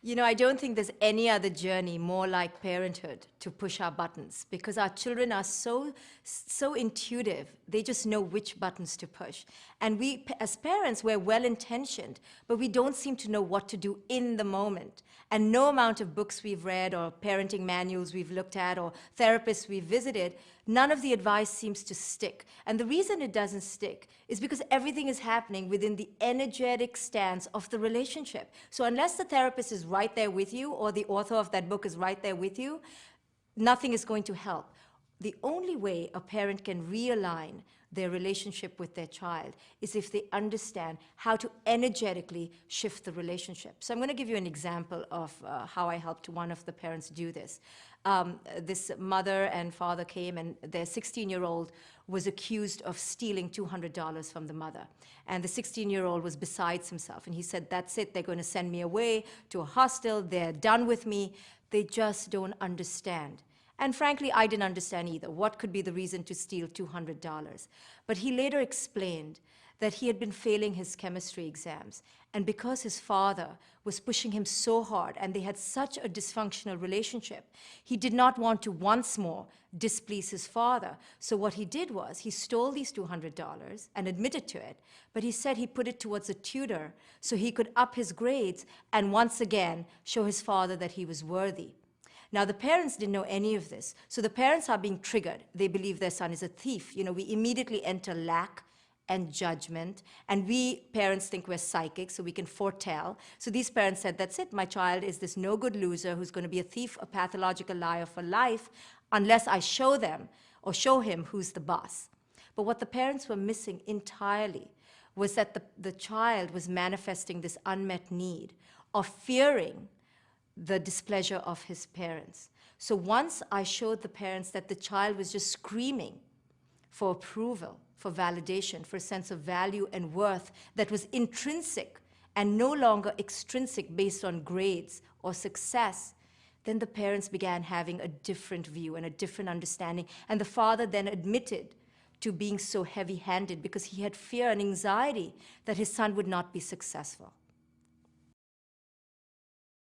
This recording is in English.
You know, I don't think there's any other journey more like parenthood to push our buttons, because our children are so intuitive. They just know which buttons to push. And we, as parents, we're well-intentioned, but we don't seem to know what to do in the moment. And no amount of books we've read or parenting manuals we've looked at or therapists we've visited, none of the advice seems to stick. And the reason it doesn't stick is because everything is happening within the energetic stance of the relationship. So unless the therapist is right there with you, or the author of that book is right there with you, nothing is going to help. The only way a parent can realign their relationship with their child is if they understand how to energetically shift the relationship. So I'm going to give you an example of how I helped one of the parents do this. This mother and father came, and their 16-year-old was accused of stealing $200 from the mother. And the 16-year-old was besides himself. And he said, that's it, they're going to send me away to a hostel, they're done with me. They just don't understand. And frankly, I didn't understand either. What could be the reason to steal $200? But he later explained that he had been failing his chemistry exams. And because his father was pushing him so hard and they had such a dysfunctional relationship, he did not want to once more displease his father. So what he did was he stole these $200 and admitted to it, but he said he put it towards a tutor so he could up his grades and once again show his father that he was worthy. Now, the parents didn't know any of this, so the parents are being triggered. They believe their son is a thief. You know, we immediately enter lack and judgment, and we parents think we're psychic, so we can foretell. So these parents said, that's it, my child is this no-good loser who's going to be a thief, a pathological liar for life, unless I show them or show him who's the boss. But what the parents were missing entirely was that the child was manifesting this unmet need of fearing the displeasure of his parents. So once I showed the parents that the child was just screaming for approval, for validation, for a sense of value and worth that was intrinsic and no longer extrinsic based on grades or success, then the parents began having a different view and a different understanding. And the father then admitted to being so heavy-handed because he had fear and anxiety that his son would not be successful.